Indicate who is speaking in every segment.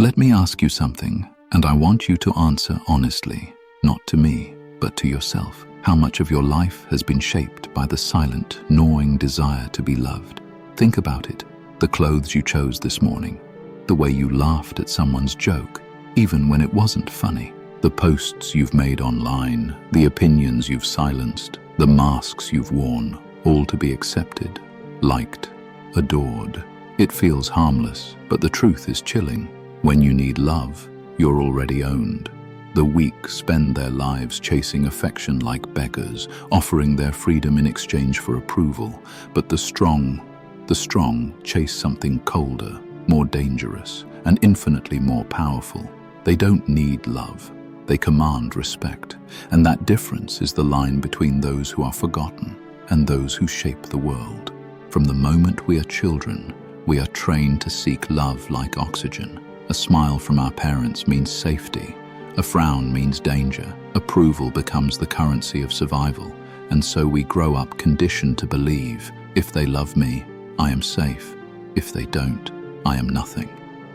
Speaker 1: Let me ask you something, and I want you to answer honestly, not to me, but to yourself. How much of your life has been shaped by the silent, gnawing desire to be loved? Think about it. The clothes you chose this morning, the way you laughed at someone's joke, even when it wasn't funny, the posts you've made online, the opinions you've silenced, the masks you've worn, all to be accepted, liked, adored. It feels harmless, but the truth is chilling. When you need love, you're already owned. The weak spend their lives chasing affection like beggars, offering their freedom in exchange for approval. But the strong chase something colder, more dangerous, and infinitely more powerful. They don't need love. They command respect. And that difference is the line between those who are forgotten and those who shape the world. From the moment we are children, we are trained to seek love like oxygen. A smile from our parents means safety. A frown means danger. Approval becomes the currency of survival. And so we grow up conditioned to believe, if they love me, I am safe. If they don't, I am nothing.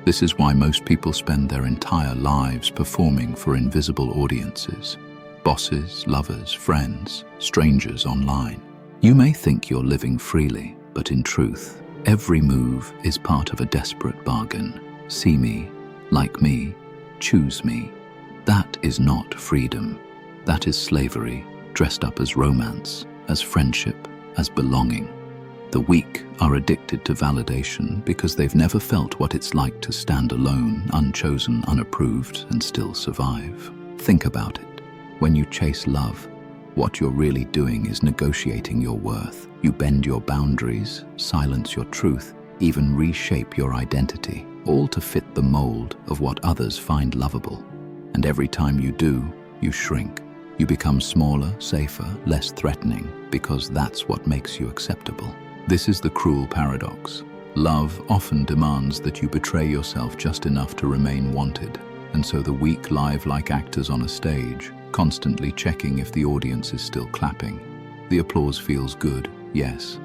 Speaker 1: This is why most people spend their entire lives performing for invisible audiences. Bosses, lovers, friends, strangers online. You may think you're living freely, but in truth, every move is part of a desperate bargain. See me, like me, choose me. That is not freedom. That is slavery, dressed up as romance, as friendship, as belonging. The weak are addicted to validation because they've never felt what it's like to stand alone, unchosen, unapproved, and still survive. Think about it. When you chase love, what you're really doing is negotiating your worth. You bend your boundaries, silence your truth, even reshape your identity, all to fit the mold of what others find lovable. And every time you do, you shrink. You become smaller, safer, less threatening, because that's what makes you acceptable. This is the cruel paradox. Love often demands that you betray yourself just enough to remain wanted, and so the weak live like actors on a stage, constantly checking if the audience is still clapping. The applause feels good, yes,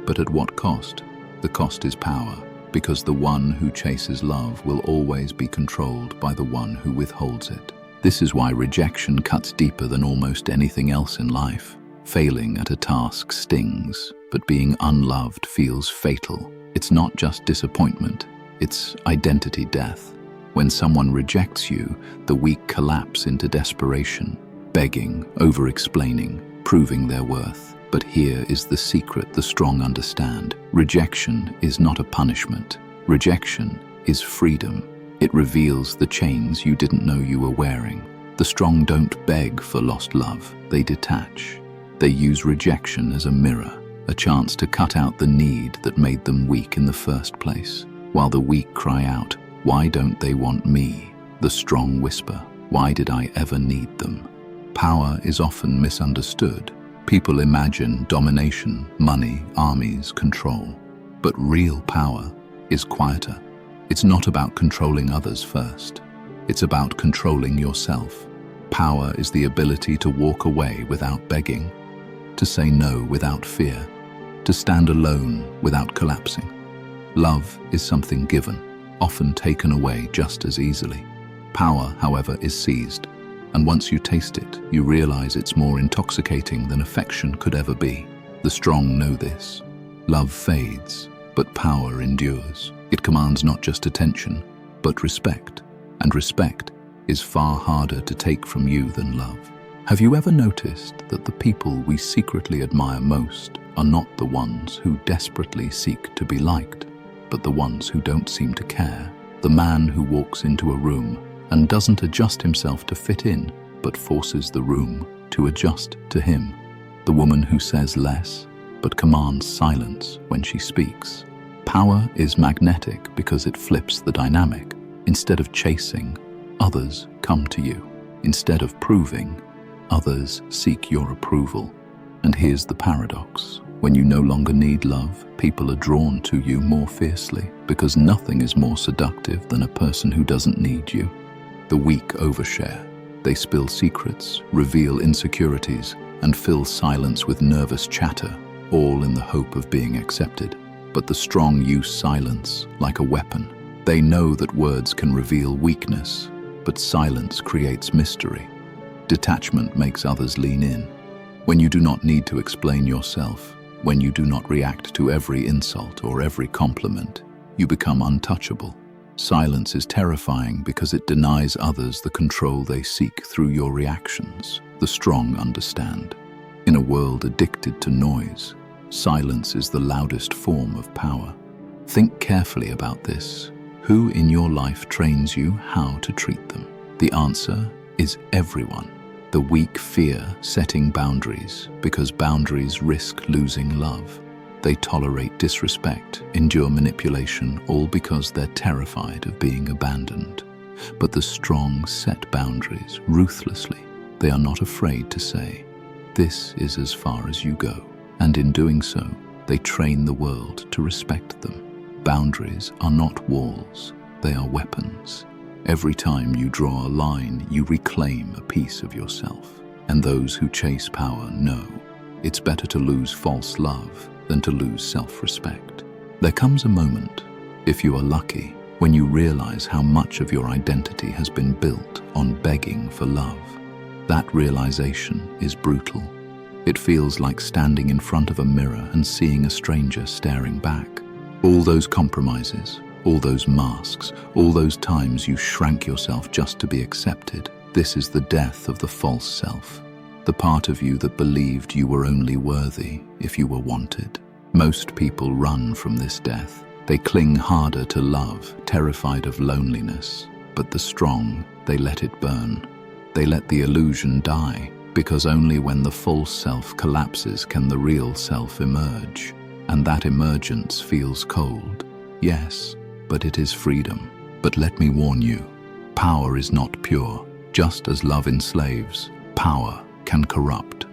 Speaker 1: but at what cost? The cost is power, because the one who chases love will always be controlled by the one who withholds it. This is why rejection cuts deeper than almost anything else in life. Failing at a task stings, but being unloved feels fatal. It's not just disappointment, it's identity death. When someone rejects you, the weak collapse into desperation, begging, over-explaining, proving their worth. But here is the secret the strong understand. Rejection is not a punishment. Rejection is freedom. It reveals the chains you didn't know you were wearing. The strong don't beg for lost love, they detach. They use rejection as a mirror, a chance to cut out the need that made them weak in the first place. While the weak cry out, "Why don't they want me?" The strong whisper, "Why did I ever need them?" Power is often misunderstood. People imagine domination, money, armies, control. But real power is quieter. It's not about controlling others first. It's about controlling yourself. Power is the ability to walk away without begging, to say no without fear, to stand alone without collapsing. Love is something given, often taken away just as easily. Power, however, is seized. And once you taste it, you realize it's more intoxicating than affection could ever be. The strong know this. Love fades, but power endures. It commands not just attention, but respect. And respect is far harder to take from you than love. Have you ever noticed that the people we secretly admire most are not the ones who desperately seek to be liked, but the ones who don't seem to care? The man who walks into a room and doesn't adjust himself to fit in, but forces the room to adjust to him. The woman who says less, but commands silence when she speaks. Power is magnetic because it flips the dynamic. Instead of chasing, others come to you. Instead of proving, others seek your approval. And here's the paradox. When you no longer need love, people are drawn to you more fiercely, because nothing is more seductive than a person who doesn't need you. The weak overshare. They spill secrets, reveal insecurities, and fill silence with nervous chatter, all in the hope of being accepted. But the strong use silence like a weapon. They know that words can reveal weakness, but silence creates mystery. Detachment makes others lean in. When you do not need to explain yourself, when you do not react to every insult or every compliment, you become untouchable. Silence is terrifying because it denies others the control they seek through your reactions. The strong understand. In a world addicted to noise, silence is the loudest form of power. Think carefully about this. Who in your life trains you how to treat them? The answer is everyone. The weak fear setting boundaries because boundaries risk losing love. They tolerate disrespect, endure manipulation, all because they're terrified of being abandoned. But the strong set boundaries ruthlessly. They are not afraid to say, "This is as far as you go." And in doing so, they train the world to respect them. Boundaries are not walls, they are weapons. Every time you draw a line, you reclaim a piece of yourself. And those who chase power know it's better to lose false love than to lose self-respect. There comes a moment, if you are lucky, when you realize how much of your identity has been built on begging for love. That realization is brutal. It feels like standing in front of a mirror and seeing a stranger staring back. All those compromises, all those masks, all those times you shrank yourself just to be accepted. This is the death of the false self, the part of you that believed you were only worthy if you were wanted. Most people run from this death. They cling harder to love, terrified of loneliness. But the strong, they let it burn. They let the illusion die, because only when the false self collapses can the real self emerge. And that emergence feels cold. Yes, but it is freedom. But let me warn you, power is not pure. Just as love enslaves, power can corrupt.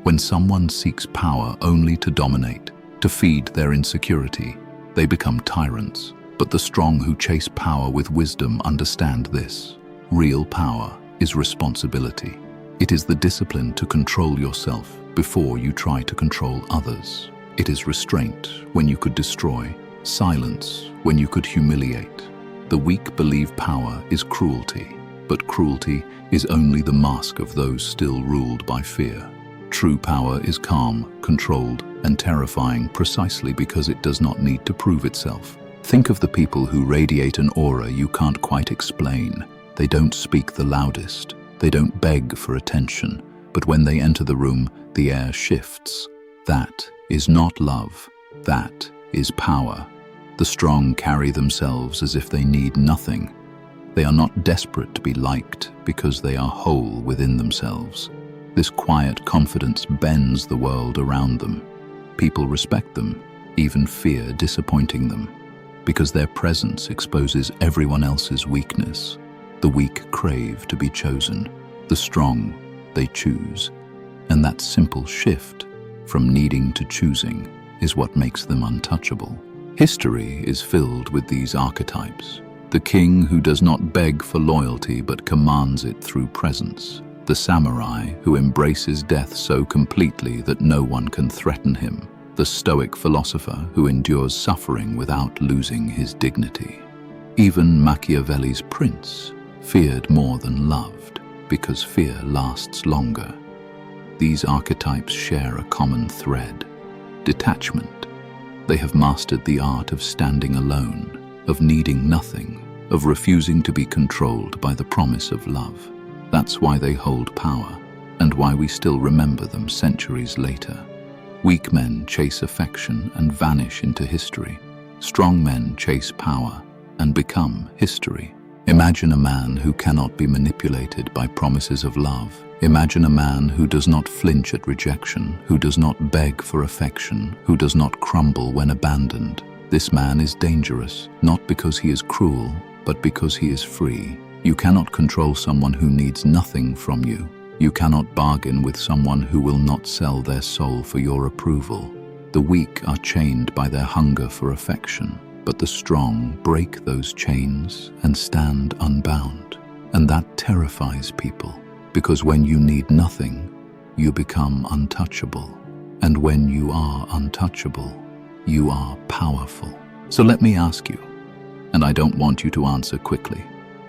Speaker 1: When someone seeks power only to dominate, to feed their insecurity, they become tyrants. But the strong who chase power with wisdom understand this. Real power is responsibility. It is the discipline to control yourself before you try to control others. It is restraint when you could destroy, silence when you could humiliate. The weak believe power is cruelty, but cruelty is only the mask of those still ruled by fear. True power is calm, controlled, and terrifying precisely because it does not need to prove itself. Think of the people who radiate an aura you can't quite explain. They don't speak the loudest. They don't beg for attention. But when they enter the room, the air shifts. That is not love. That is power. The strong carry themselves as if they need nothing. They are not desperate to be liked because they are whole within themselves. This quiet confidence bends the world around them. People respect them, even fear disappointing them, because their presence exposes everyone else's weakness. The weak crave to be chosen. The strong, they choose. And that simple shift from needing to choosing is what makes them untouchable. History is filled with these archetypes. The king who does not beg for loyalty but commands it through presence. The samurai who embraces death so completely that no one can threaten him. The stoic philosopher who endures suffering without losing his dignity. Even Machiavelli's prince feared more than loved, because fear lasts longer. These archetypes share a common thread: detachment. They have mastered the art of standing alone, of needing nothing, of refusing to be controlled by the promise of love. That's why they hold power, and why we still remember them centuries later. Weak men chase affection and vanish into history. Strong men chase power and become history. Imagine a man who cannot be manipulated by promises of love. Imagine a man who does not flinch at rejection, who does not beg for affection, who does not crumble when abandoned. This man is dangerous, not because he is cruel, but because he is free. You cannot control someone who needs nothing from you. You cannot bargain with someone who will not sell their soul for your approval. The weak are chained by their hunger for affection, but the strong break those chains and stand unbound. And that terrifies people, because when you need nothing, you become untouchable. And when you are untouchable, you are powerful. So let me ask you, And I don't want you to answer quickly.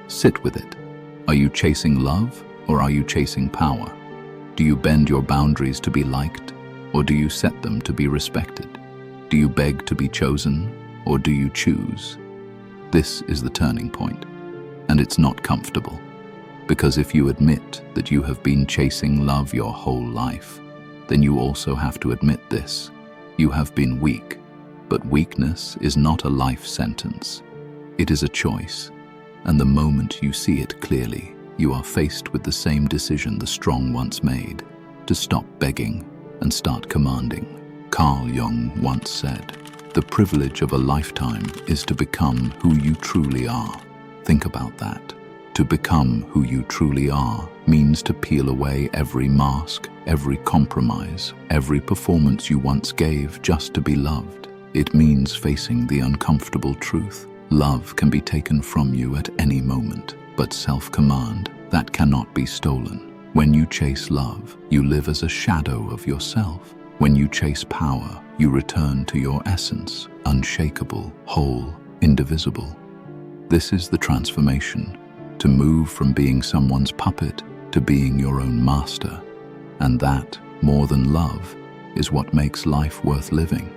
Speaker 1: Sit with it. Are you chasing love or are you chasing power? Do you bend your boundaries to be liked or do you set them to be respected? Do you beg to be chosen or do you choose? This is the turning point, and it's not comfortable. Because if you admit that you have been chasing love your whole life, then you also have to admit this. You have been weak, but weakness is not a life sentence. It is a choice, and the moment you see it clearly, you are faced with the same decision the strong once made, to stop begging and start commanding. Carl Jung once said, "The privilege of a lifetime is to become who you truly are." Think about that. To become who you truly are means to peel away every mask, every compromise, every performance you once gave just to be loved. It means facing the uncomfortable truth. Love can be taken from you at any moment, but self-command, that cannot be stolen. When you chase love, you live as a shadow of yourself. When you chase power, you return to your essence, unshakable, whole, indivisible. This is the transformation. To move from being someone's puppet to being your own master. And that, more than love, is what makes life worth living.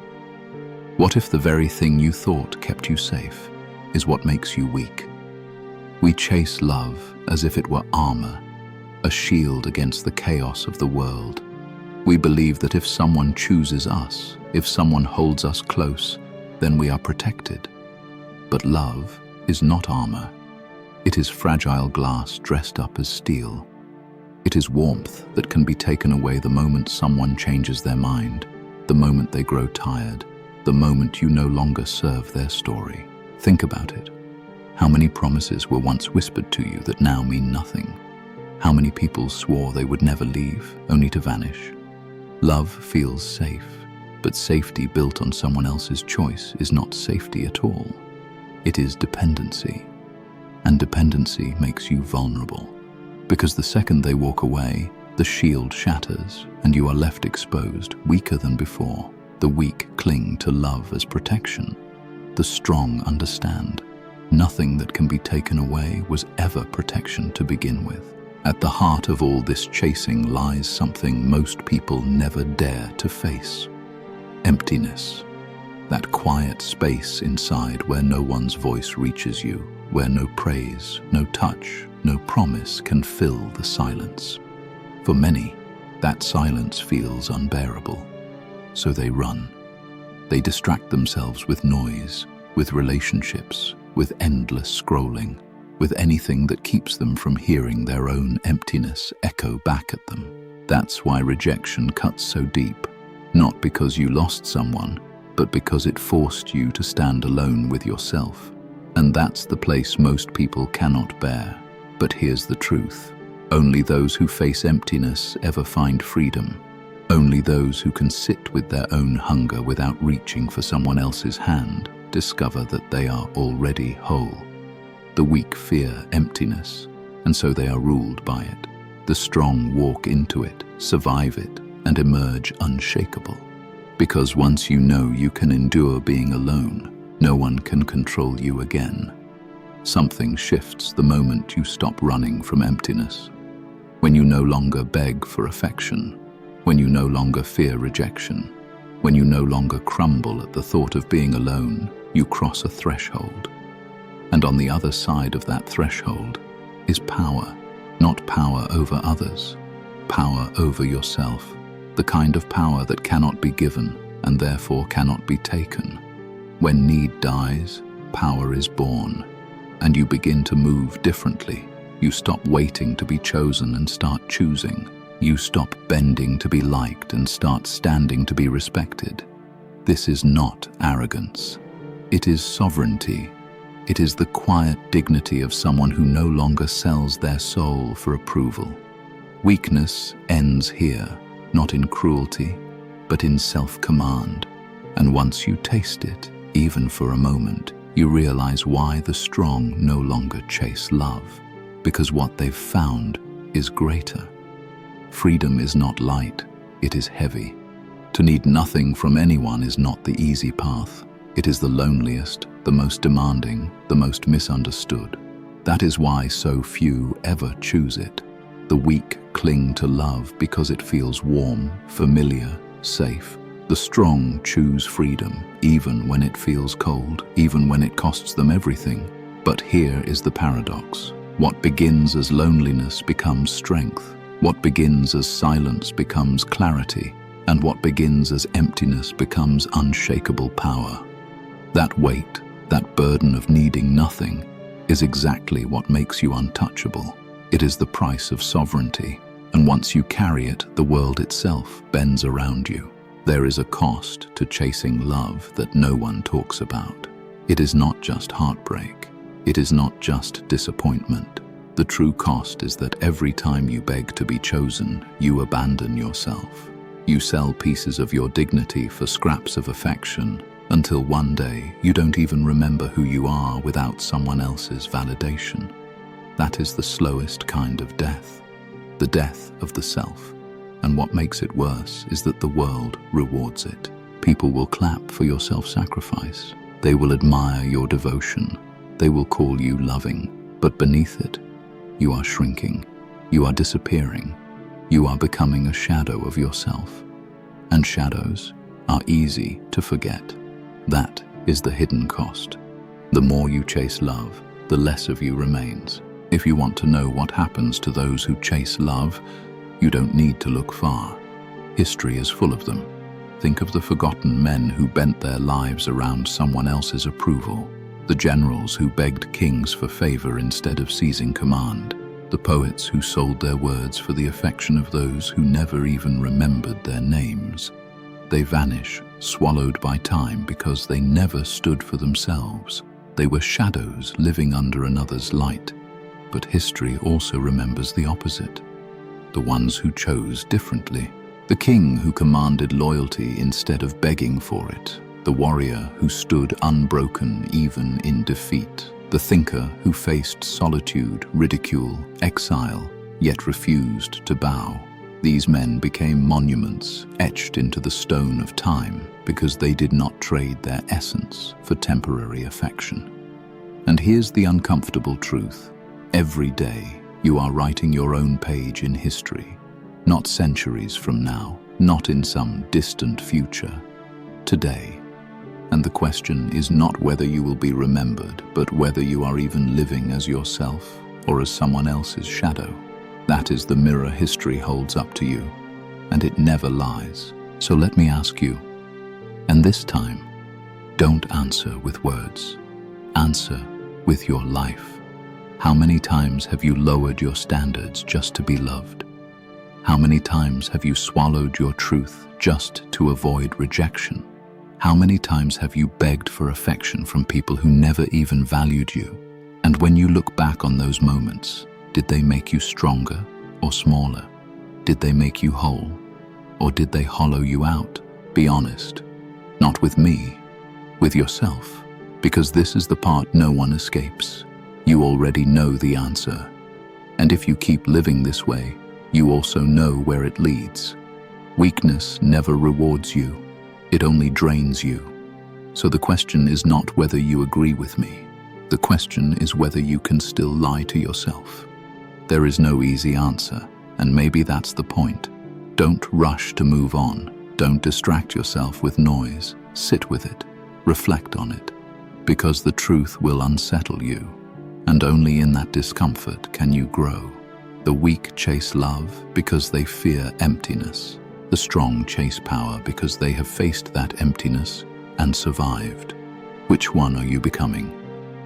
Speaker 1: What if the very thing you thought kept you safe is what makes you weak? We chase love as if it were armor, a shield against the chaos of the world. We believe that if someone chooses us, if someone holds us close, then we are protected. But love is not armor. It is fragile glass dressed up as steel. It is warmth that can be taken away the moment someone changes their mind, the moment they grow tired, the moment you no longer serve their story. Think about it. How many promises were once whispered to you that now mean nothing? How many people swore they would never leave, only to vanish? Love feels safe, but safety built on someone else's choice is not safety at all. It is dependency. And dependency makes you vulnerable, because the second they walk away, the shield shatters and you are left exposed, weaker than before. The weak cling to love as protection. The strong understand. Nothing that can be taken away was ever protection to begin with. At the heart of all this chasing lies something most people never dare to face. Emptiness. That quiet space inside where no one's voice reaches you, where no praise, no touch, no promise can fill the silence. For many, that silence feels unbearable. So they run. They distract themselves with noise, with relationships, with endless scrolling, with anything that keeps them from hearing their own emptiness echo back at them. That's why rejection cuts so deep. Not because you lost someone, but because it forced you to stand alone with yourself. And that's the place most people cannot bear. But here's the truth. Only those who face emptiness ever find freedom. Only those who can sit with their own hunger without reaching for someone else's hand discover that they are already whole. The weak fear emptiness, and so they are ruled by it. The strong walk into it, survive it, and emerge unshakable. Because once you know you can endure being alone, no one can control you again. Something shifts the moment you stop running from emptiness. When you no longer beg for affection, when you no longer fear rejection, when you no longer crumble at the thought of being alone, you cross a threshold. And on the other side of that threshold is power, not power over others, power over yourself, the kind of power that cannot be given and therefore cannot be taken. When need dies, power is born, and you begin to move differently. You stop waiting to be chosen and start choosing. You stop bending to be liked and start standing to be respected. This is not arrogance. It is sovereignty. It is the quiet dignity of someone who no longer sells their soul for approval. Weakness ends here, not in cruelty, but in self-command. And once you taste it, even for a moment, you realize why the strong no longer chase love, because what they've found is greater. Freedom is not light, it is heavy. To need nothing from anyone is not the easy path. It is the loneliest, the most demanding, the most misunderstood. That is why so few ever choose it. The weak cling to love because it feels warm, familiar, safe. The strong choose freedom, even when it feels cold, even when it costs them everything. But here is the paradox. What begins as loneliness becomes strength. What begins as silence becomes clarity. And what begins as emptiness becomes unshakable power. That weight, that burden of needing nothing, is exactly what makes you untouchable. It is the price of sovereignty, and once you carry it, the world itself bends around you. There is a cost to chasing love that no one talks about. It is not just heartbreak. It is not just disappointment. The true cost is that every time you beg to be chosen, you abandon yourself. You sell pieces of your dignity for scraps of affection, until one day you don't even remember who you are without someone else's validation. That is the slowest kind of death, the death of the self. And what makes it worse is that the world rewards it. People will clap for your self-sacrifice. They will admire your devotion. They will call you loving. But beneath it, you are shrinking. You are disappearing. You are becoming a shadow of yourself. And shadows are easy to forget. That is the hidden cost. The more you chase love, the less of you remains. If you want to know what happens to those who chase love, you don't need to look far. History is full of them. Think of the forgotten men who bent their lives around someone else's approval, the generals who begged kings for favor instead of seizing command, the poets who sold their words for the affection of those who never even remembered their names. They vanish, swallowed by time because they never stood for themselves. They were shadows living under another's light. But history also remembers the opposite. The ones who chose differently. The king who commanded loyalty instead of begging for it. The warrior who stood unbroken even in defeat. The thinker who faced solitude, ridicule, exile, yet refused to bow. These men became monuments etched into the stone of time because they did not trade their essence for temporary affection. And here's the uncomfortable truth. Every day, you are writing your own page in history, not centuries from now, not in some distant future, today. And the question is not whether you will be remembered, but whether you are even living as yourself or as someone else's shadow. That is the mirror history holds up to you, and it never lies. So let me ask you, and this time, don't answer with words. Answer with your life. How many times have you lowered your standards just to be loved? How many times have you swallowed your truth just to avoid rejection? How many times have you begged for affection from people who never even valued you? And when you look back on those moments, did they make you stronger or smaller? Did they make you whole? Or did they hollow you out? Be honest. Not with me, with yourself. Because this is the part no one escapes. You already know the answer. And if you keep living this way, you also know where it leads. Weakness never rewards you. It only drains you. So the question is not whether you agree with me. The question is whether you can still lie to yourself. There is no easy answer, and maybe that's the point. Don't rush to move on. Don't distract yourself with noise. Sit with it. Reflect on it. Because the truth will unsettle you. And only in that discomfort can you grow. The weak chase love because they fear emptiness. The strong chase power because they have faced that emptiness and survived. Which one are you becoming?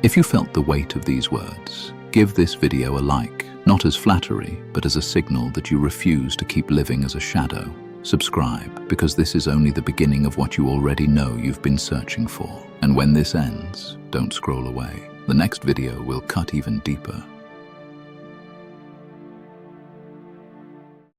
Speaker 1: If you felt the weight of these words, give this video a like, not as flattery, but as a signal that you refuse to keep living as a shadow. Subscribe, because this is only the beginning of what you already know you've been searching for. And when this ends, don't scroll away. The next video will cut even deeper.